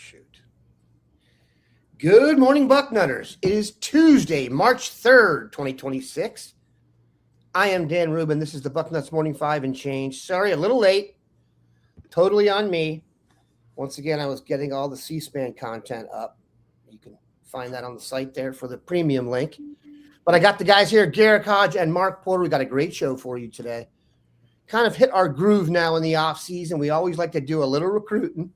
shoot. Good morning, Bucknutters. It is Tuesday, March 3rd, 2026. I am Dan Rubin. This is the Bucknuts Morning 5 and change. Sorry, a little late. Totally on me. Once again, I was getting all the C-SPAN content up. You can find that on the site there for the premium link. But I got the guys here, Garrick, Hodge, and Mark Porter. We got a great show for you today. Kind of hit our groove now in the off season. We always like to do a little recruiting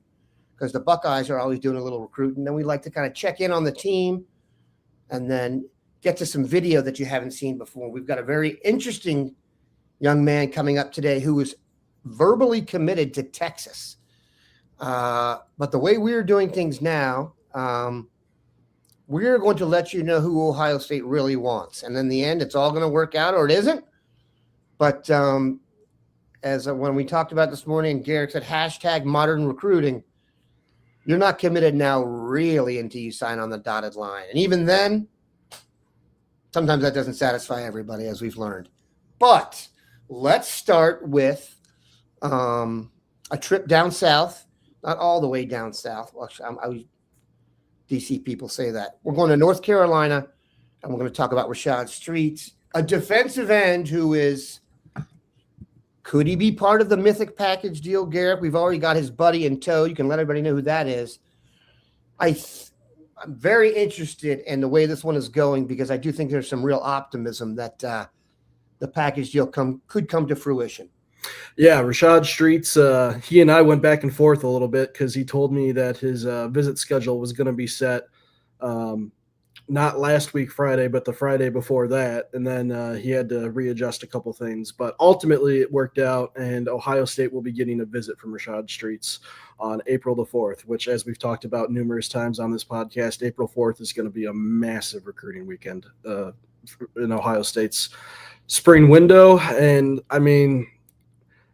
because the Buckeyes are always doing a little recruiting. Then we like to kind of check in on the team and then get to some video that you haven't seen before. We've got a very interesting young man coming up today who is verbally committed to Texas. But the way we're doing things now, we're going to let you know who Ohio State really wants. And in the end, it's all going to work out or it isn't. But when we talked about this morning, Garrick said, hashtag modern recruiting. You're not committed now really until you sign on the dotted line. And even then, sometimes that doesn't satisfy everybody, as we've learned. But let's start with a trip down south, not all the way down south. Well, DC people say that. We're going to North Carolina, and we're going to talk about Rashad Streets, a defensive end who is – could he be part of the mythic package deal, Garrick? We've already got his buddy in tow. You can let everybody know who that is. I'm very interested in the way this one is going because I do think there's some real optimism that the package deal could come to fruition. Yeah, Rashad Streets, he and I went back and forth a little bit because he told me that his visit schedule was going to be set not last week Friday, but the Friday before that. And then he had to readjust a couple things. But ultimately it worked out, and Ohio State will be getting a visit from Rashad Streets on April the 4th, which, as we've talked about numerous times on this podcast, April 4th is going to be a massive recruiting weekend in Ohio State's spring window. And, I mean,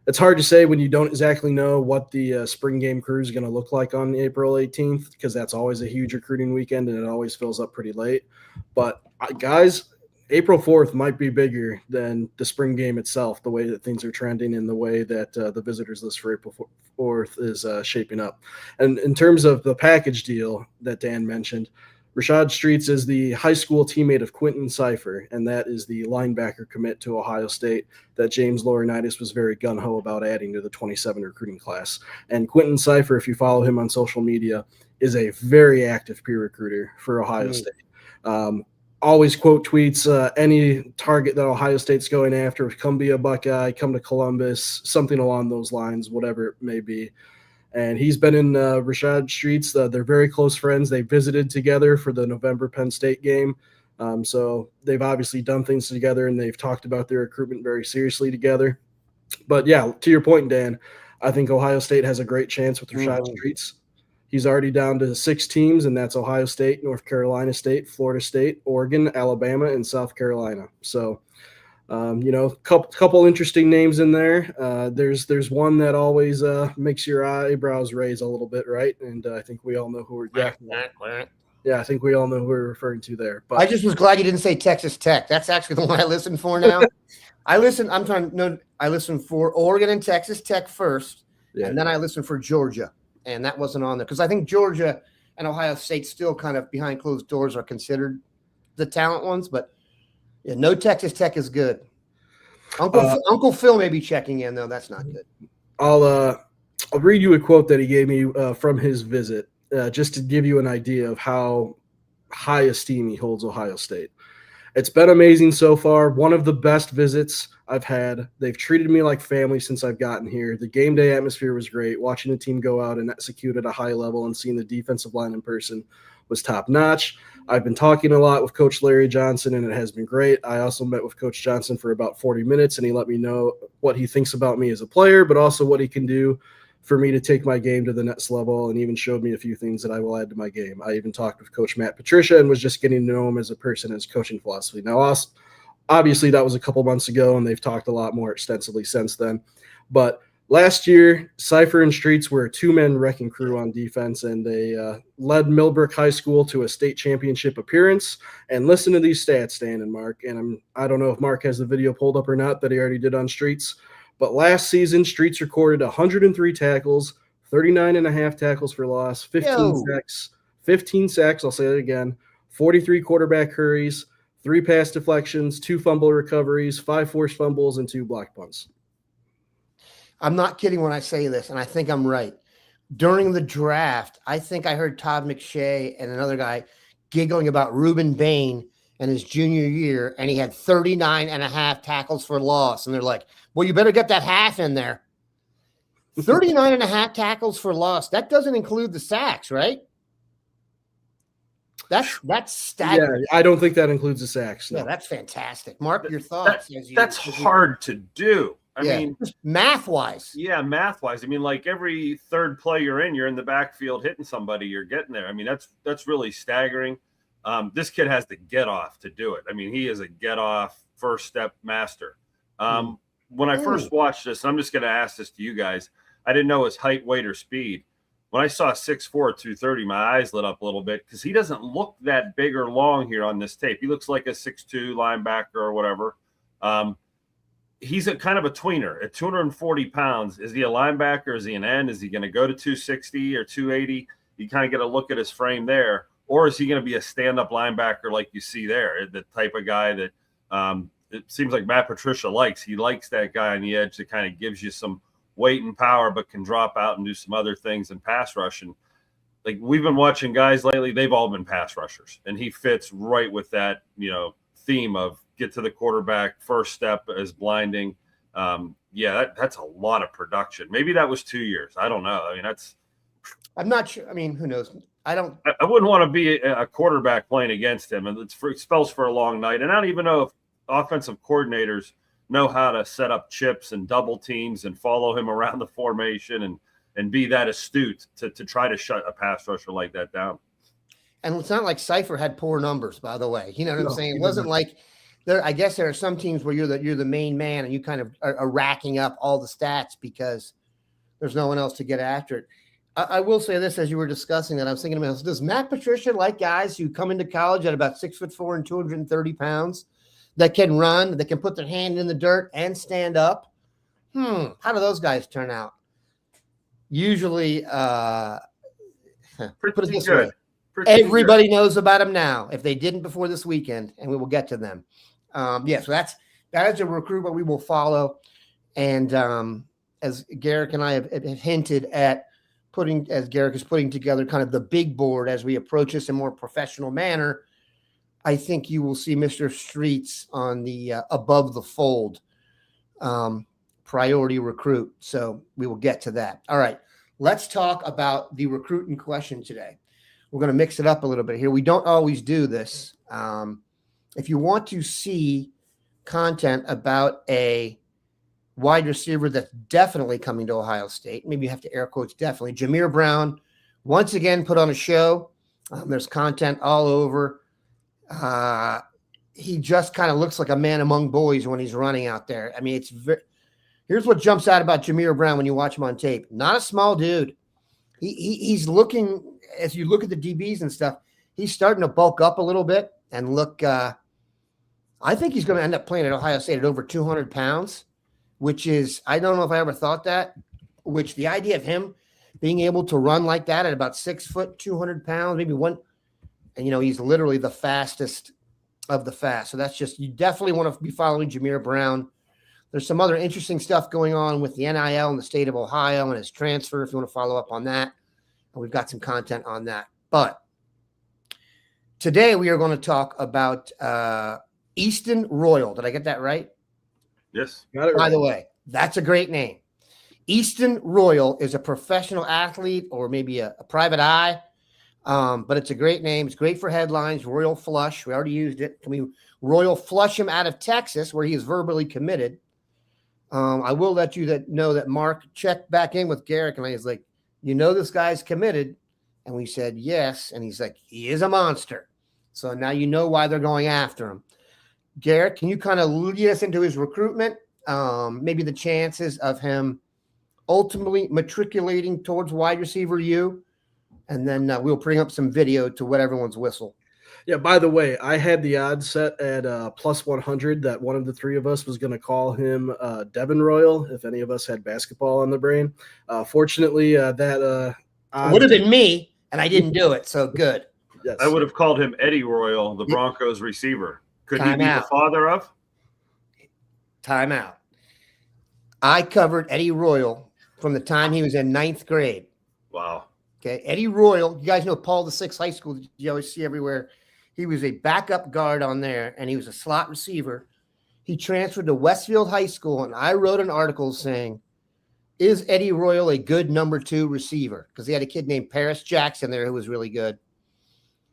it's hard to say when you don't exactly know what the spring game crew is going to look like on April 18th, because that's always a huge recruiting weekend and it always fills up pretty late. But guys, April 4th might be bigger than the spring game itself, the way that things are trending and the way that the visitors list for April 4th is shaping up. And in terms of the package deal that Dan mentioned, Rashad Streets is the high school teammate of Quentin Cipher, and that is the linebacker commit to Ohio State that James Laurinaitis was very gung-ho about adding to the 27 recruiting class. And Quentin Cipher, if you follow him on social media, is a very active peer recruiter for Ohio State. Always quote tweets any target that Ohio State's going after, come be a Buckeye, come to Columbus, something along those lines, whatever it may be. And he's been in Rashad Streets. They're very close friends. They visited together for the November Penn State game. So they've obviously done things together, and they've talked about their recruitment very seriously together. But, yeah, to your point, Dan, I think Ohio State has a great chance with Rashad Streets. He's already down to 6 teams, and that's Ohio State, North Carolina State, Florida State, Oregon, Alabama, and South Carolina. So, couple interesting names in there. There's one that always makes your eyebrows raise a little bit, right? And I think we all know who I think we all know who we're referring to there. But I just was glad you didn't say Texas Tech. That's actually the one I listen for now. I listen for Oregon and Texas Tech first, and then I listen for Georgia, and that wasn't on there because I think Georgia and Ohio State still kind of behind closed doors are considered the talent ones, but yeah, no Texas Tech is good. Uncle Phil may be checking in, though. That's not good. I'll read you a quote that he gave me from his visit, just to give you an idea of how high esteem he holds Ohio State. It's been amazing so far. One of the best visits I've had. They've treated me like family since I've gotten here. The game day atmosphere was great. Watching the team go out and execute at a high level and seeing the defensive line in person was top notch. I've been talking a lot with Coach Larry Johnson, and it has been great. I also met with Coach Johnson for about 40 minutes, and he let me know what he thinks about me as a player, but also what he can do for me to take my game to the next level, and even showed me a few things that I will add to my game. I even talked with Coach Matt Patricia and was just getting to know him as a person and his coaching philosophy. Now, obviously, that was a couple months ago, and they've talked a lot more extensively since then. But last year, Cipher and Streets were a two-man wrecking crew on defense, and they led Millbrook High School to a state championship appearance. And listen to these stats, Dan and Mark. And I don't know if Mark has the video pulled up or not that he already did on Streets. But last season, Streets recorded 103 tackles, 39 and a half tackles for loss, 15 sacks. I'll say it again. 43 quarterback hurries, 3 pass deflections, 2 fumble recoveries, 5 forced fumbles, and 2 blocked punts. I'm not kidding when I say this, and I think I'm right. During the draft, I think I heard Todd McShay and another guy giggling about Reuben Bain in his junior year, and he had 39 and a half tackles for loss. And they're like, well, you better get that half in there. 39 and a half tackles for loss. That doesn't include the sacks, right? That's staggering. Yeah, I don't think that includes the sacks. No. Yeah, that's fantastic. Mark, your thoughts. That's hard to do. I mean, math-wise. Yeah, math-wise. I mean, like every third play you're in the backfield hitting somebody, you're getting there. I mean, that's really staggering. This kid has the get-off to do it. I mean, he is a get-off first-step master. When I first watched this, I'm just going to ask this to you guys. I didn't know his height, weight, or speed. When I saw 6'4", 230, my eyes lit up a little bit because he doesn't look that big or long here on this tape. He looks like a 6'2" linebacker or whatever. He's a kind of a tweener at 240 pounds. Is he a linebacker? Is he an end? Is he going to go to 260 or 280? You kind of get a look at his frame there. Or is he going to be a stand-up linebacker like you see there, the type of guy that it seems like Matt Patricia likes. He likes that guy on the edge that kind of gives you some weight and power but can drop out and do some other things in pass rush. And like we've been watching guys lately, they've all been pass rushers. And he fits right with that, theme of get to the quarterback, first step is blinding. That's a lot of production. Maybe that was 2 years. I don't know. I mean, I'm not sure. I mean, who knows? I wouldn't want to be a quarterback playing against him. And it spells for a long night. And I don't even know if offensive coordinators know how to set up chips and double teams and follow him around the formation and be that astute to try to shut a pass rusher like that down. And it's not like Cypher had poor numbers, by the way. You know what I'm saying? It wasn't like I guess there are some teams where you're the main man and you kind of are racking up all the stats because there's no one else to get after it. I will say this as you were discussing that, I was thinking about, does Matt Patricia like guys who come into college at about 6'4" and 230 pounds that can run, that can put their hand in the dirt and stand up? How do those guys turn out? Usually, put it this way. Everybody knows about them now, if they didn't before this weekend, and we will get to them. So that is a recruit we will follow. And as Garrick and I have hinted at as Garrick is putting together kind of the big board as we approach this in a more professional manner, I think you will see Mr. Streets on the above the fold priority recruit. So we will get to that. All right, let's talk about the recruit in question today. We're going to mix it up a little bit here. We don't always do this. If you want to see content about a wide receiver that's definitely coming to Ohio State, maybe you have to air quotes definitely, Jameer Brown, once again, put on a show. There's content all over. He just kind of looks like a man among boys when he's running out there. I mean, here's what jumps out about Jameer Brown when you watch him on tape. Not a small dude. He's looking, as you look at the DBs and stuff, he's starting to bulk up a little bit and look, I think he's going to end up playing at Ohio State at over 200 pounds, which is, I don't know if I ever thought that, which the idea of him being able to run like that at about 6 foot, 200 pounds, maybe one, and, he's literally the fastest of the fast. So that's just, you definitely want to be following Jameer Brown. There's some other interesting stuff going on with the NIL in the state of Ohio and his transfer, if you want to follow up on that. And we've got some content on that. But today we are going to talk about Easton Royal. Did I get that right? Yes. Got it right. By the way, that's a great name. Easton Royal is a professional athlete or maybe a private eye, but it's a great name. It's great for headlines. Royal Flush. We already used it. Can we Royal Flush him out of Texas where he is verbally committed? I will let you know that Mark checked back in with Garrick and I was like, this guy's committed. And we said, yes. And he's like, he is a monster. So now you know why they're going after him. Garrick, can you kind of lead us into his recruitment? Maybe the chances of him ultimately matriculating towards wide receiver U, and then we'll bring up some video to wet everyone's whistle. Yeah, by the way, I had the odds set at plus 100 that one of the three of us was going to call him Devin Royal if any of us had basketball on the brain. Fortunately, that It would have been me, and I didn't do it, so good. Yes. I would have called him Eddie Royal, the Broncos receiver. Could he be the father of? Time out. I covered Eddie Royal from the time he was in 9th grade. Wow. Okay. Eddie Royal, you guys know Paul VI High School, you always see everywhere. He was a backup guard on there, and he was a slot receiver. He transferred to Westfield High School, and I wrote an article saying, is Eddie Royal a good number 2 receiver? Because he had a kid named Paris Jackson there who was really good.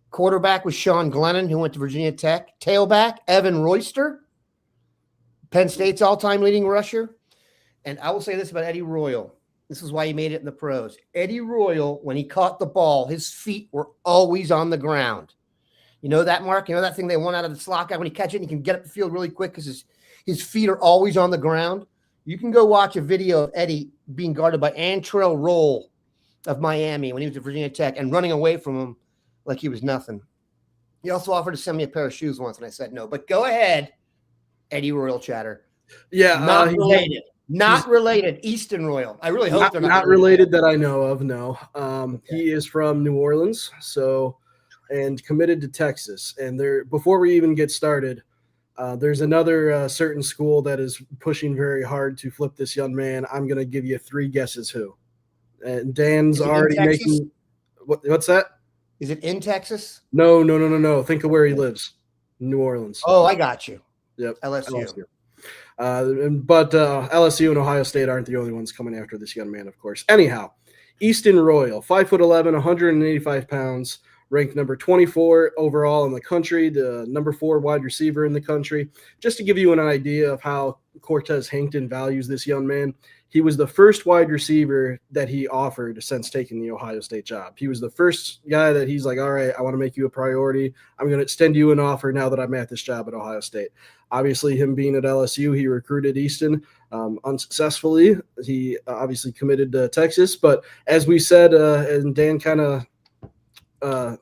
Quarterback was Sean Glennon, who went to Virginia Tech. Tailback, Evan Royster, Penn State's all-time leading rusher. And I will say this about Eddie Royal. This is why he made it in the pros. Eddie Royal, when he caught the ball, his feet were always on the ground. You know that, Mark? You know that thing they want out of the slot guy? When he catches it, he can get up the field really quick because his feet are always on the ground. You can go watch a video of Eddie being guarded by Antrell Roll of Miami when he was at Virginia Tech and running away from him like he was nothing. He also offered to send me a pair of shoes once, and I said no. But go ahead, Eddie Royal chatter. Yeah. Not related. Not related. Easton Royal. I really hope they're not related that I know of, no. He is from New Orleans, and committed to Texas. And before we even get started, there's another certain school that is pushing very hard to flip this young man. I'm going to give you 3 guesses who. And Dan's already making – what's that? Is it in Texas? No. Think of where he lives. New Orleans. Oh, I got you. Yep. LSU. But LSU and Ohio State aren't the only ones coming after this young man, of course. Anyhow, Easton Royal, 5'11", 185 pounds, ranked number 24 overall in the country, the number 4 wide receiver in the country. Just to give you an idea of how Cortez Hankton values this young man, he was the first wide receiver that he offered since taking the Ohio State job. He was the first guy that he's like, all right, I want to make you a priority. I'm going to extend you an offer now that I'm at this job at Ohio State. Obviously, him being at LSU, he recruited Easton unsuccessfully. He obviously committed to Texas. But as we said, and Dan kind of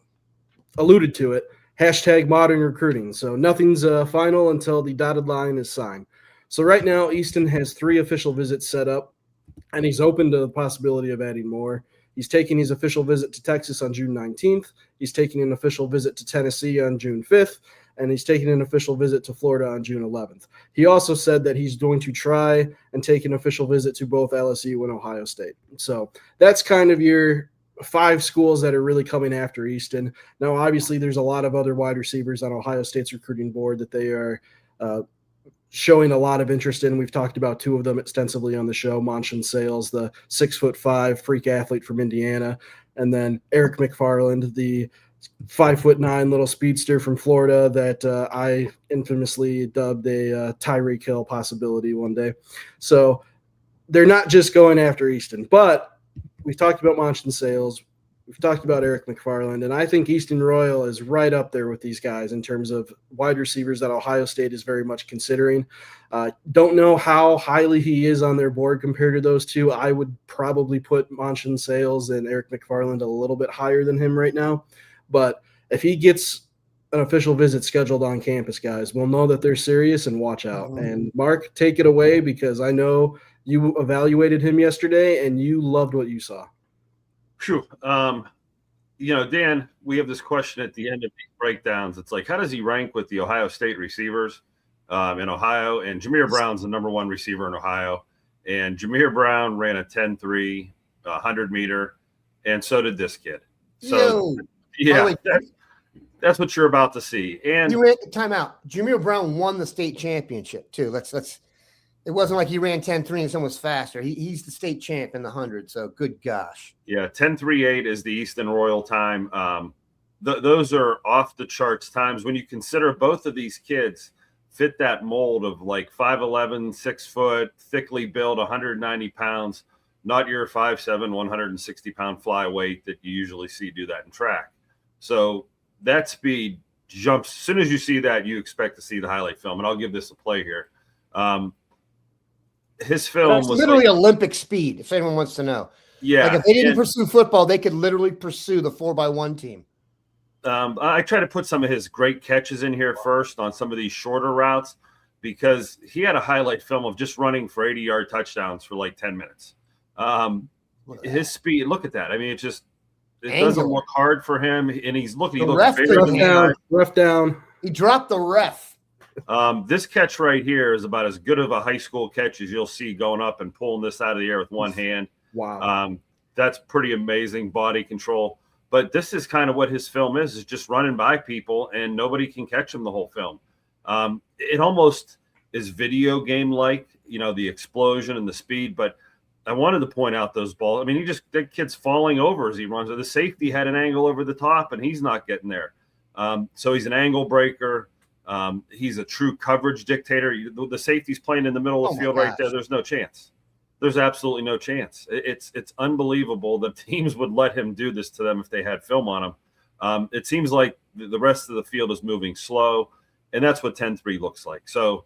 alluded to it, hashtag modern recruiting. So nothing's final until the dotted line is signed. So right now, Easton has 3 official visits set up, and he's open to the possibility of adding more. He's taking his official visit to Texas on June 19th. He's taking an official visit to Tennessee on June 5th, and he's taking an official visit to Florida on June 11th. He also said that he's going to try and take an official visit to both LSU and Ohio State. So that's kind of your 5 schools that are really coming after Easton. Now, obviously, there's a lot of other wide receivers on Ohio State's recruiting board that they are showing a lot of interest in. We've talked about 2 of them extensively on the show. Monson Sales, the 6'5" freak athlete from Indiana, and then Eric McFarland, the 5'9" little speedster from Florida that I infamously dubbed a Tyreek Hill possibility one day. So they're not just going after Easton, but we've talked about Monson Sales. We've talked about Eric McFarland, and I think Easton Royal is right up there with these guys in terms of wide receivers that Ohio State is very much considering. Don't know how highly he is on their board compared to those 2. I would probably put Monson Sales and Eric McFarland a little bit higher than him right now. But if he gets an official visit scheduled on campus, guys, we'll know that they're serious and watch out. Mm-hmm. And Mark, take it away because I know you evaluated him yesterday and you loved what you saw. Sure. Dan, we have this question at the end of these breakdowns. It's like, how does he rank with the Ohio State receivers in Ohio? And Jameer Brown's the number 1 receiver in Ohio. And Jameer Brown ran a 10.3, 100-meter, and so did this kid. So, yeah, that's what you're about to see. And you ran timeout. Jameer Brown won the state championship too. Let's. It wasn't like he ran 10.3 and someone was faster. He's the state champ in the 100. So good gosh. Yeah, 10.38 is the Easton Royal time. Those are off the charts times when you consider both of these kids fit that mold of like 5'11", 6 foot, thickly built, 190 pounds. Not your 5'7", 160-pound flyweight that you usually see do that in track. So that speed jumps. As soon as you see that, you expect to see the highlight film. And I'll give this a play here. His film was literally Olympic speed, if anyone wants to know. Yeah. Like if they didn't pursue football, they could literally pursue the 4x1 team. I try to put some of his great catches in here first on some of these shorter routes because he had a highlight film of just running for 80-yard touchdowns for like 10 minutes. His speed, look at that. I mean, it doesn't look hard for him, and he's looking. He looks bigger than the ref down. He dropped the ref. This catch right here is about as good of a high school catch as you'll see going up and pulling this out of the air with one hand. Wow. That's pretty amazing body control. But this is kind of what his film is just running by people, and nobody can catch him the whole film. It almost is video game-like, the explosion and the speed. But I wanted to point out those balls. I mean, that kid's falling over as he runs. The safety had an angle over the top, and he's not getting there. So he's an angle breaker. He's a true coverage dictator. The safety's playing in the middle of the field right there. There's no chance. There's absolutely no chance. It's unbelievable that teams would let him do this to them if they had film on him. It seems like the rest of the field is moving slow, and that's what 10-3 looks like. So,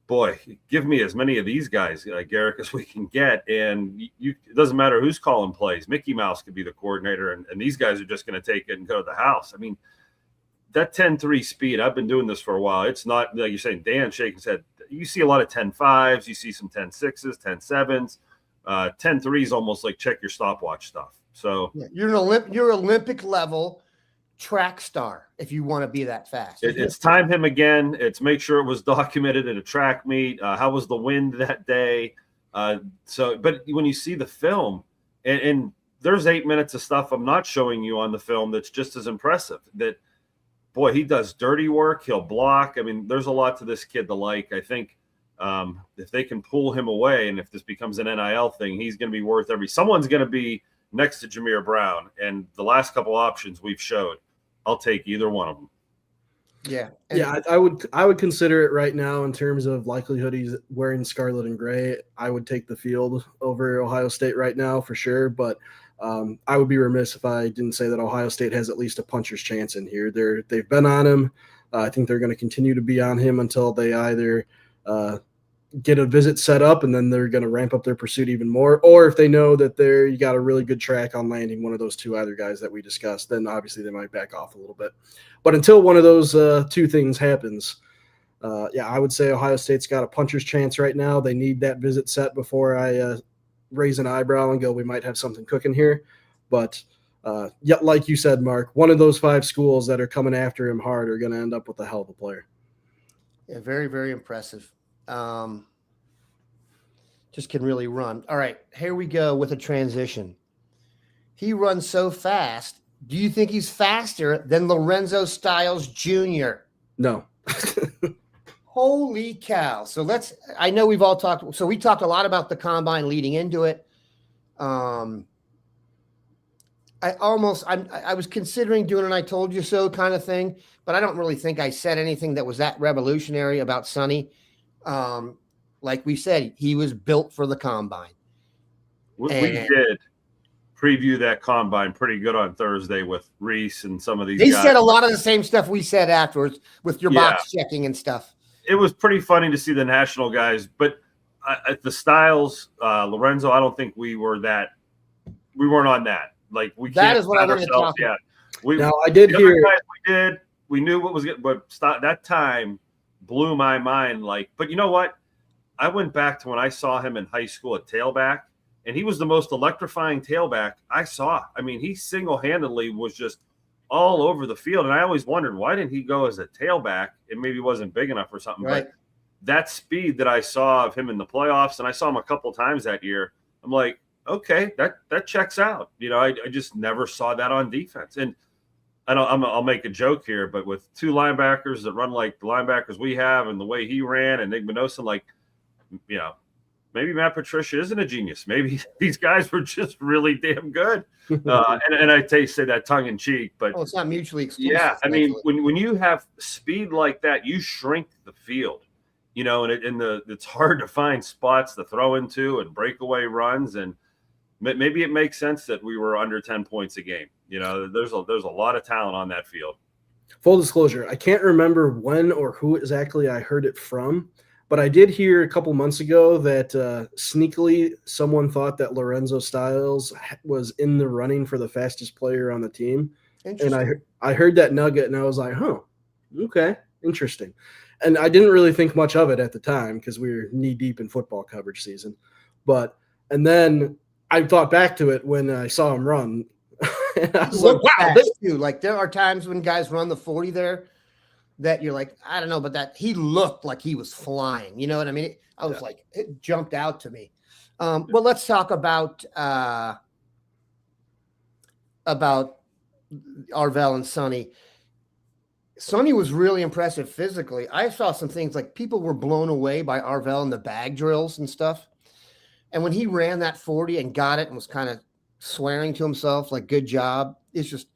boy, give me as many of these guys, Garrick, as we can get, and it doesn't matter who's calling plays. Mickey Mouse could be the coordinator, and these guys are just going to take it and go to the house. I mean, that 10-3 speed, I've been doing this for a while. It's not like you're saying, Dan shaking his head. You see a lot of 10-5s. You see some 10-6s, 10-7s. 10-3 is almost like check your stopwatch stuff. So you're Olympic level track star if you want to be that fast. It's time him again. It's make sure it was documented at a track meet. How was the wind that day? But when you see the film, and there's 8 minutes of stuff I'm not showing you on the film that's just as impressive. That, boy, he does dirty work. He'll block. I mean, there's a lot to this kid to like. I think if they can pull him away, and if this becomes an NIL thing, he's going to be worth someone's going to be next to Jameer Brown. And the last couple options we've showed, I'll take either one of them. Yeah. I would consider it right now in terms of likelihood he's wearing scarlet and gray. I would take the field over Ohio State right now for sure. But I would be remiss if I didn't say that Ohio State has at least a puncher's chance in here. They've been on him. I think they're going to continue to be on him until they either get a visit set up and then they're going to ramp up their pursuit even more, or if they know that you got a really good track on landing one of those two other guys that we discussed, then obviously they might back off a little bit. But until one of those two things happens, I would say Ohio State's got a puncher's chance right now. They need that visit set before I raise an eyebrow and go, we might have something cooking here. But like you said, Mark, one of those 5 schools that are coming after him hard are going to end up with a hell of a player. Yeah, very, very impressive. Just can really run. All right, here we go with a transition. He runs so fast. Do you think he's faster than Lorenzo Styles Jr.? No. Holy cow. So I know we've all talked. So we talked a lot about the combine leading into it. I was considering doing an I told you so kind of thing, but I don't really think I said anything that was that revolutionary about Sonny. Like we said, he was built for the combine. We did preview that combine pretty good on Thursday with Reese and some of these guys. They said a lot of the same stuff we said afterwards with your box checking and stuff. It was pretty funny to see the national guys, but at the Styles, Lorenzo, I don't think we weren't on that. Like that is what I wanted to talk about. I did hear. We knew what was good, but that time blew my mind. But you know what? I went back to when I saw him in high school at tailback, and he was the most electrifying tailback I saw. I mean, he single-handedly was just all over the field, and I always wondered, why didn't he go as a tailback? It maybe wasn't big enough or something. Right. But that speed that I saw of him in the playoffs, and I saw him a couple times that year, I'm like, okay, that checks out. I just never saw that on defense. And I'll make a joke here, but with 2 linebackers that run like the linebackers we have and the way he ran and Nick Minoson, maybe Matt Patricia isn't a genius. Maybe these guys were just really damn good. And I say that tongue in cheek, but it's not mutually exclusive. Yeah, I mean, when you have speed like that, you shrink the field. It's hard to find spots to throw into and breakaway runs, and maybe it makes sense that we were under 10 points a game. There's a lot of talent on that field. Full disclosure, I can't remember when or who exactly I heard it from, but I did hear a couple months ago that sneakily someone thought that Lorenzo Styles was in the running for the fastest player on the team. And I heard that nugget, and I was like, huh, okay, interesting. And I didn't really think much of it at the time because we were knee deep in football coverage season. And then I thought back to it when I saw him run. And I was like, wow. Too. Like there are times when guys run the 40 there that you're like, I don't know, but that he looked like he was flying. You know what I mean? I was like, it jumped out to me. Well, let's talk about Arvell and Sonny. Sonny was really impressive physically. I saw some things like people were blown away by Arvell and the bag drills and stuff. And when he ran that 40 and got it and was kind of swearing to himself, like, good job, it's just,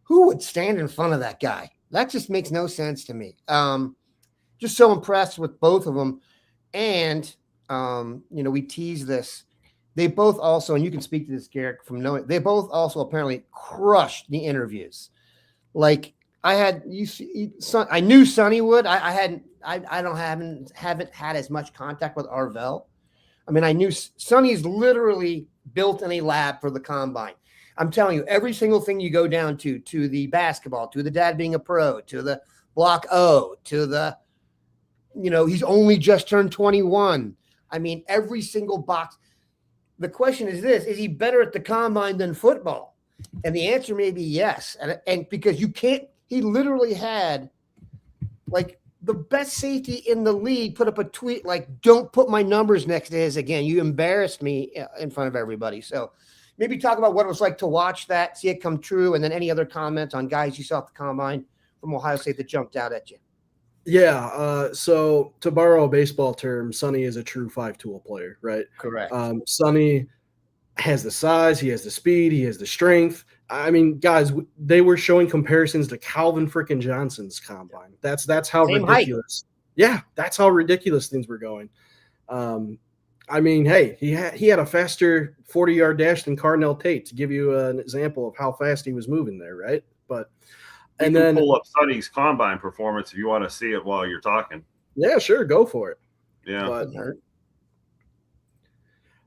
who would stand in front of that guy? That just makes no sense to me. Just so impressed with both of them. And, we tease this. They both also, and you can speak to this, Garrick, from knowing, they both also apparently crushed the interviews. Like, I knew Sonny would. I haven't had as much contact with Arvell. I mean, I knew Sonny's literally built in a lab for the combine. I'm telling you, every single thing you go down to the basketball, to the dad being a pro, to the block O, to the, he's only just turned 21. I mean, every single box. The question is this: is he better at the combine than football? And the answer may be yes. And because he literally had like the best safety in the league put up a tweet like, don't put my numbers next to his again. You embarrassed me in front of everybody. So maybe talk about what it was like to watch that, see it come true, and then any other comments on guys you saw at the combine from Ohio State that jumped out at you. Yeah. So to borrow a baseball term, Sonny is a true 5-tool player, right? Correct. Sonny has the size, he has the speed, he has the strength. I mean, guys, they were showing comparisons to Calvin frickin' Johnson's combine. That's how Same ridiculous. Height. Yeah, that's how ridiculous things were going. I mean, hey, he had a faster 40-yard dash than Carnell Tate, to give you an example of how fast he was moving there, right? But you can pull up Sonny's combine performance if you want to see it while you're talking. Yeah, sure, go for it. Yeah. But,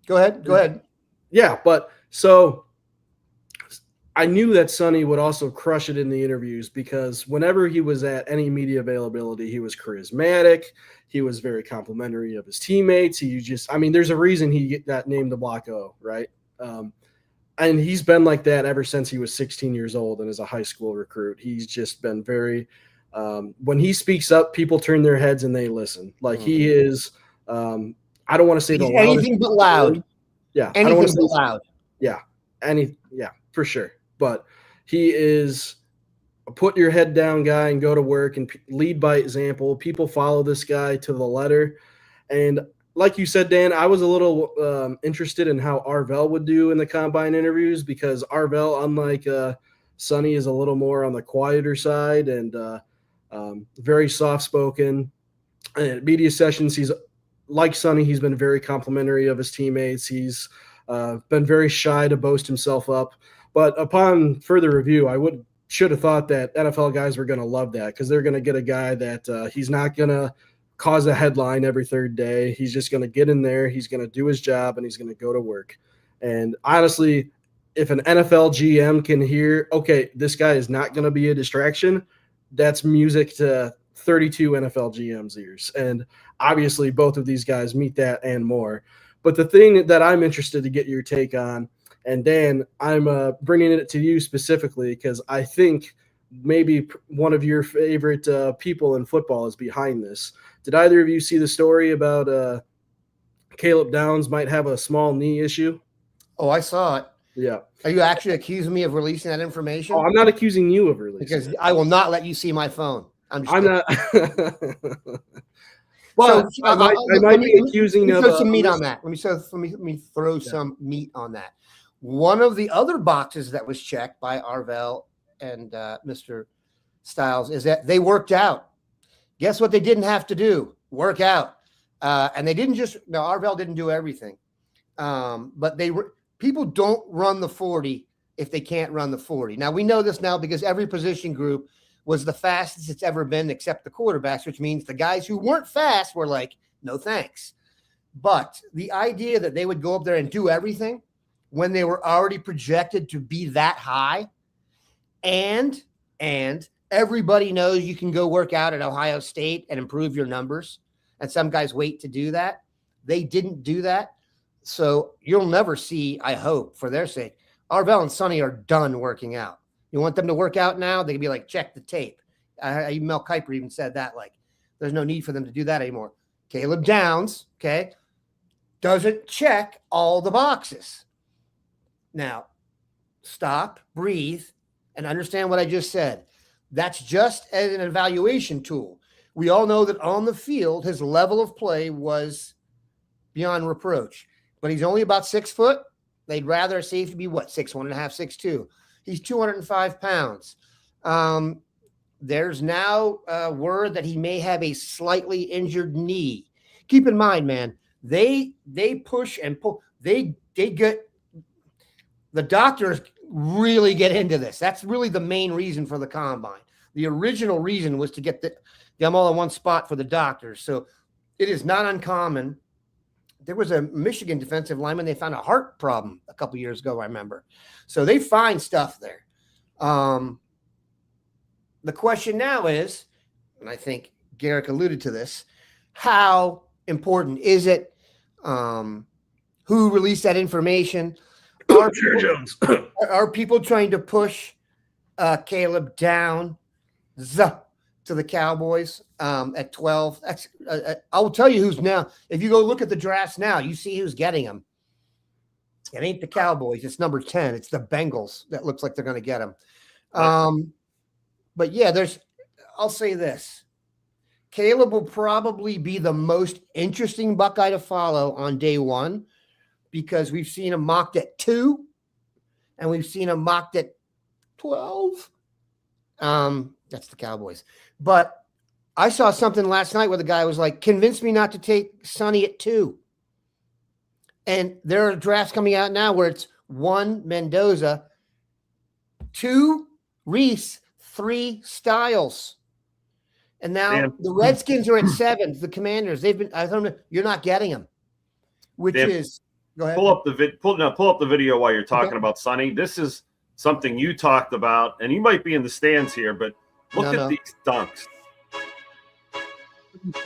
Go ahead. Yeah, but so I knew that Sonny would also crush it in the interviews because whenever he was at any media availability, he was charismatic. He was very complimentary of his teammates. There's a reason he got named the Block O, right? And he's been like that ever since he was 16 years old and as a high school recruit. He's just been very when he speaks up, people turn their heads and they listen. Like he is I don't want to say he's anything but loud. Yeah. Anything but loud. Yeah. For sure. But he is a put your head down guy and go to work and lead by example. People follow this guy to the letter. And like you said, Dan, I was a little interested in how Arvell would do in the combine interviews because Arvell, unlike Sonny, is a little more on the quieter side and very soft-spoken. And at media sessions, he's like Sonny. He's been very complimentary of his teammates. He's been very shy to boast himself up. But upon further review, I should have thought that NFL guys were going to love that because they're going to get a guy that he's not going to cause a headline every third day. He's just going to get in there. He's going to do his job, and he's going to go to work. And honestly, if an NFL GM can hear, okay, this guy is not going to be a distraction, that's music to 32 NFL GM's ears. And obviously, both of these guys meet that and more. But the thing that I'm interested to get your take on, and Dan, I'm bringing it to you specifically because I think maybe one of your favorite people in football is behind this. Did either of you see the story about Caleb Downs might have a small knee issue? Oh, I saw it. Yeah. Are you actually accusing me of releasing that information? Oh, I'm not accusing you of releasing because it. I will not let you see my phone. I'm not. Well, so I might be accusing of throw some meat on that. Let me throw some meat on that. One of the other boxes that was checked by Arvell and Mr. Styles is that they worked out. Guess what they didn't have to do? Work out. And they didn't Arvell didn't do everything. But people don't run the 40 if they can't run the 40. Now, we know this now because every position group was the fastest it's ever been except the quarterbacks, which means the guys who weren't fast were like, no thanks. But the idea that they would go up there and do everything when they were already projected to be that high And everybody knows you can go work out at Ohio State and improve your numbers. And some guys wait to do that. They didn't do that. So you'll never see, I hope, for their sake, Arvell and Sonny are done working out. You want them to work out now? They can be like, check the tape. Mel Kiper even said that, like, there's no need for them to do that anymore. Caleb Downs, okay, doesn't check all the boxes. Now, stop, breathe, and understand what I just said. That's just as an evaluation tool. We all know that on the field, his level of play was beyond reproach, but he's only about 6 foot. They'd rather a safety be what, 6'1.5", 6'2". He's 205 pounds. There's now word that he may have a slightly injured knee. Keep in mind, man, they push and pull. They get the doctors really get into this. That's really the main reason for the combine. The original reason was to get them all in one spot for the doctors. So it is not uncommon. There was a Michigan defensive lineman. They found a heart problem a couple years ago, I remember. So they find stuff there. The question now is, and I think Garrick alluded to this, how important is it? Who released that information? Are people trying to push Caleb down to the Cowboys at 12? That's I will tell you who's now. If you go look at the drafts now, you see who's getting them. It ain't the Cowboys. It's number 10. It's the Bengals that looks like they're going to get him. But yeah, I'll say this. Caleb will probably be the most interesting Buckeye to follow on day one because we've seen him mocked at 2 and we've seen him mocked at 12. That's the Cowboys. But I saw something last night where the guy was like, convince me not to take Sonny at 2. And there are drafts coming out now where it's 1 Mendoza, 2 Reese, 3 Styles. And now the Redskins are at 7. The Commanders, I don't know, you're not getting them. Which is, go ahead. Pull up the video while you're talking about Sonny. This is something you talked about, and you might be in the stands here, but look at these dunks.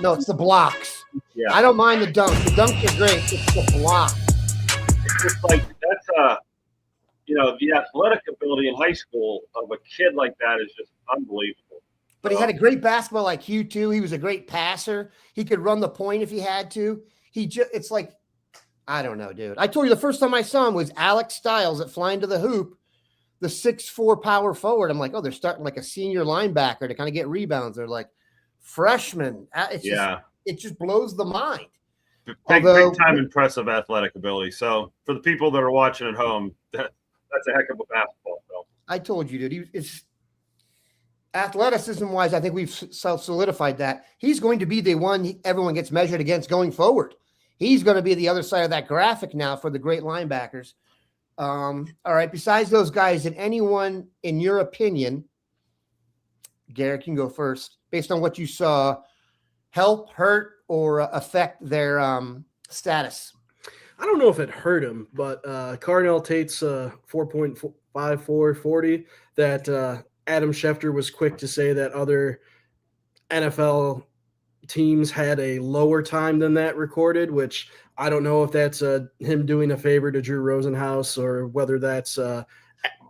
No, it's the blocks. Yeah. I don't mind the dunks. The dunks are great. It's the block. It's just like that's the athletic ability in high school of a kid like that is just unbelievable. But he had a great basketball IQ too. He was a great passer. He could run the point if he had to. It's like, I don't know, dude. I told you the first time I saw him was Alex Styles at Flying to the Hoop, the 6'4" power forward. I'm like, oh, they're starting like a senior linebacker to kind of get rebounds. They're like freshmen. It just blows the mind. Big time impressive athletic ability. So for the people that are watching at home, that's a heck of a basketball film. I told you, dude. It's athleticism wise. I think we've solidified that he's going to be the one everyone gets measured against going forward. He's going to be the other side of that graphic now for the great linebackers. All right. Besides those guys, did anyone, in your opinion, Garrick, can go first, based on what you saw, help, hurt, or affect their status? I don't know if it hurt him, but Carnell Tate's 4.54 40 that Adam Schefter was quick to say that other NFL teams had a lower time than that recorded, which I don't know if that's him doing a favor to Drew Rosenhaus or whether that's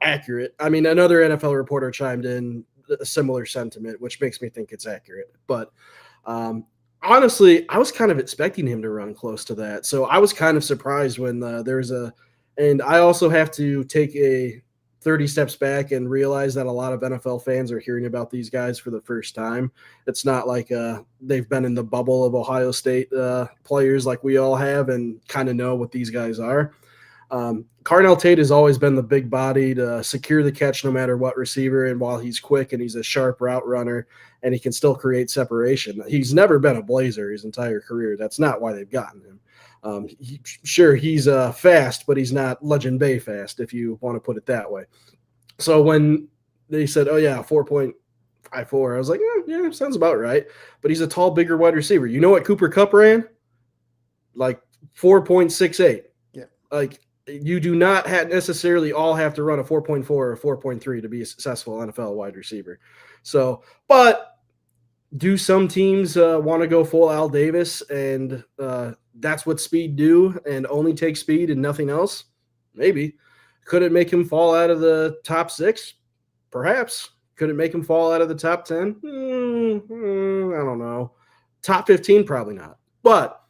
accurate. I mean, another NFL reporter chimed in a similar sentiment, which makes me think it's accurate. But honestly, I was kind of expecting him to run close to that. So I was kind of surprised when and I also have to take a 30 steps back and realize that a lot of NFL fans are hearing about these guys for the first time. It's not like they've been in the bubble of Ohio State players like we all have and kind of know what these guys are. Carnell Tate has always been the big body to secure the catch no matter what receiver, and while he's quick and he's a sharp route runner and he can still create separation. He's never been a blazer his entire career. That's not why they've gotten him. He's fast, but he's not Legend Bay fast, if you want to put it that way. So when they said, oh, yeah, 4.54, I was like, yeah, sounds about right. But he's a tall, bigger wide receiver. You know what Cooper Kupp ran? Like 4.68. Yeah. Like You do not necessarily all have to run a 4.4 or a 4.3 to be a successful NFL wide receiver. So, but do some teams want to go full Al Davis and that's what speed do and only take speed and nothing else? Maybe. Could it make him fall out of the top 6? Perhaps. Could it make him fall out of the top 10? I don't know. Top 15? Probably not. But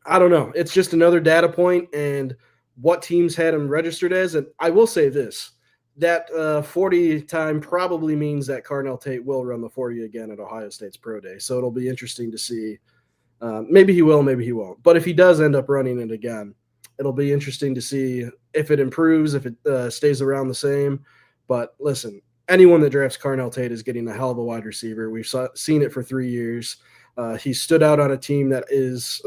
I don't know. It's just another data point and what teams had him registered as. And I will say this, that 40 time probably means that Carnell Tate will run the 40 again at Ohio State's Pro Day. So it'll be interesting to see. Maybe he will, maybe he won't. But if he does end up running it again, it'll be interesting to see if it improves, if it stays around the same. But listen, anyone that drafts Carnell Tate is getting a hell of a wide receiver. We've seen it for 3 years. He stood out on a team that is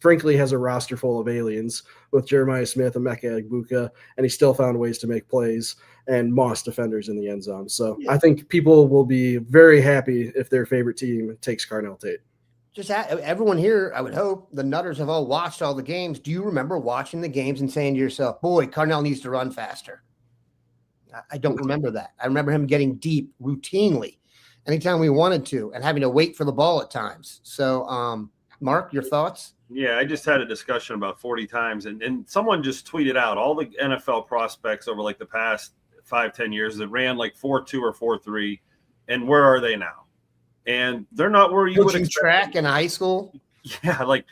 frankly has a roster full of aliens with Jeremiah Smith and Emeka Egbuka, and he still found ways to make plays and moss defenders in the end zone. So yeah. I think people will be very happy if their favorite team takes Carnell Tate. Just everyone here, I would hope, the Nutters have all watched all the games. Do you remember watching the games and saying to yourself, boy, Carnell needs to run faster? I don't remember that. I remember him getting deep routinely anytime we wanted to and having to wait for the ball at times. So, Mark, your thoughts? Yeah, I just had a discussion about 40 times, and someone just tweeted out all the NFL prospects over like the past 5-10 years that ran like 4.2 or 4.3, and where are they now? And they're not where you would expect. Track in high school? Yeah, like,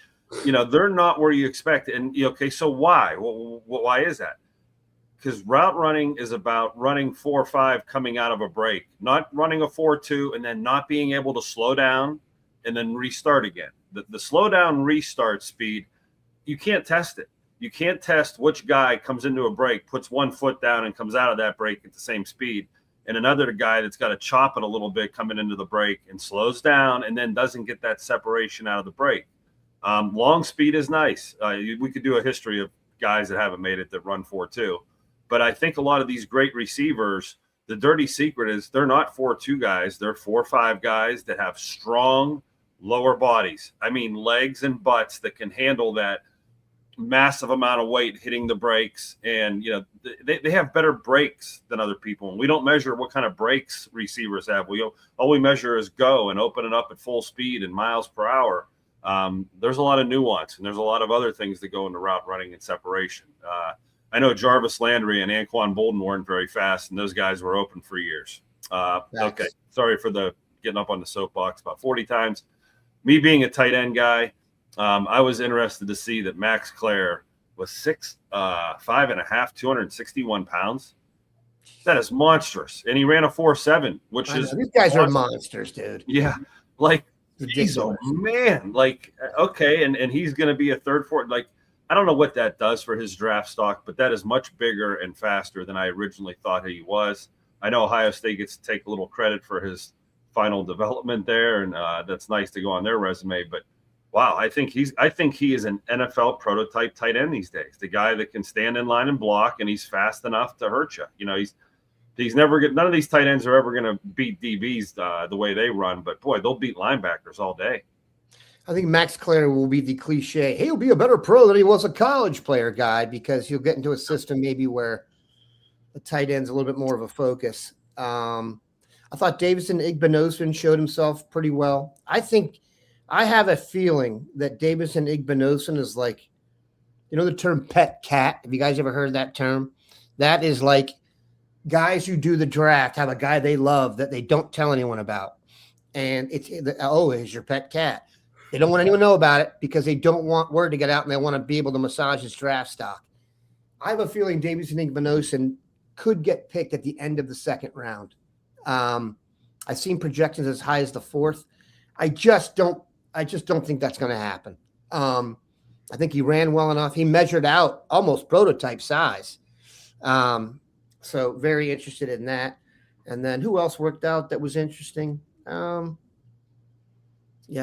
they're not where you expect. And, okay, so why? Well, why is that? Because route running is about running 4.5 coming out of a break, not running a 4.2 and then not being able to slow down and then restart again. The slow down restart speed, you can't test it. You can't test which guy comes into a break, puts 1 foot down and comes out of that break at the same speed, and another guy that's got to chop it a little bit coming into the break and slows down and then doesn't get that separation out of the break. Long speed is nice. We could do a history of guys that haven't made it that run 4.2. But I think a lot of these great receivers, the dirty secret is they're not 4.2 guys. They're 4.5 guys that have strong lower bodies. I mean, legs and butts that can handle that massive amount of weight hitting the brakes. And, they have better brakes than other people. And we don't measure what kind of brakes receivers have. All we measure is go and open it up at full speed and miles per hour. There's a lot of nuance, and there's a lot of other things that go into route running and separation. I know Jarvis Landry and Anquan Bolden weren't very fast, and those guys were open for years. Okay, sorry for the getting up on the soapbox about 40 times. Me being a tight end guy, I was interested to see that Max Clare was 5'5", 261 pounds. That is monstrous. And he ran a 4.7, which is these guys are monsters, dude. Yeah. Like, geez, oh man. Like, okay, and he's gonna be a third, fourth. Like, I don't know what that does for his draft stock, but that is much bigger and faster than I originally thought he was. I know Ohio State gets to take a little credit for his final development there, and that's nice to go on their resume. But wow, I think he is an NFL prototype tight end these days. The guy that can stand in line and block, and he's fast enough to hurt you. He's never none of these tight ends are ever going to beat DBs the way they run, but boy, they'll beat linebackers all day. I think Max Clare will be the cliche. He'll be a better pro than he was a college player guy, because he'll get into a system maybe where the tight end's a little bit more of a focus. I thought Davison Igbinosun showed himself pretty well. I have a feeling that Davison Igbinosun is like, the term pet cat. Have you guys ever heard that term? That is like guys who do the draft have a guy they love that they don't tell anyone about. And it's, he's your pet cat. They don't want anyone to know about it because they don't want word to get out, and they want to be able to massage his draft stock. I have a feeling Davison Igbinosun could get picked at the end of the second round. I've seen projections as high as the fourth. I just don't think that's going to happen. I think he ran well enough. He measured out almost prototype size. So very interested in that. And then who else worked out that was interesting? I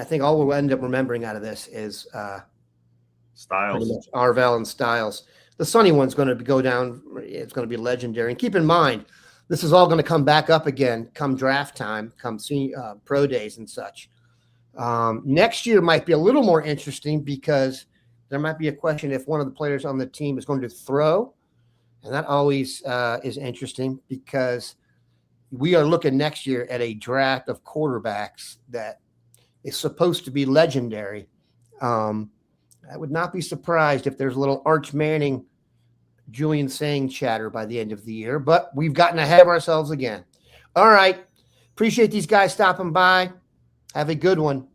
think all we'll end up remembering out of this is Styles, Arvell and Styles. The Sonny one's going to go down. It's going to be legendary. And keep in mind, this is all going to come back up again come draft time, come pro days and such. Next year might be a little more interesting because there might be a question if one of the players on the team is going to throw. And that always is interesting because we are looking next year at a draft of quarterbacks that is supposed to be legendary. I would not be surprised if there's a little Arch Manning, Julian Sang chatter by the end of the year, but we've gotten ahead of ourselves again. All right. Appreciate these guys stopping by. Have a good one.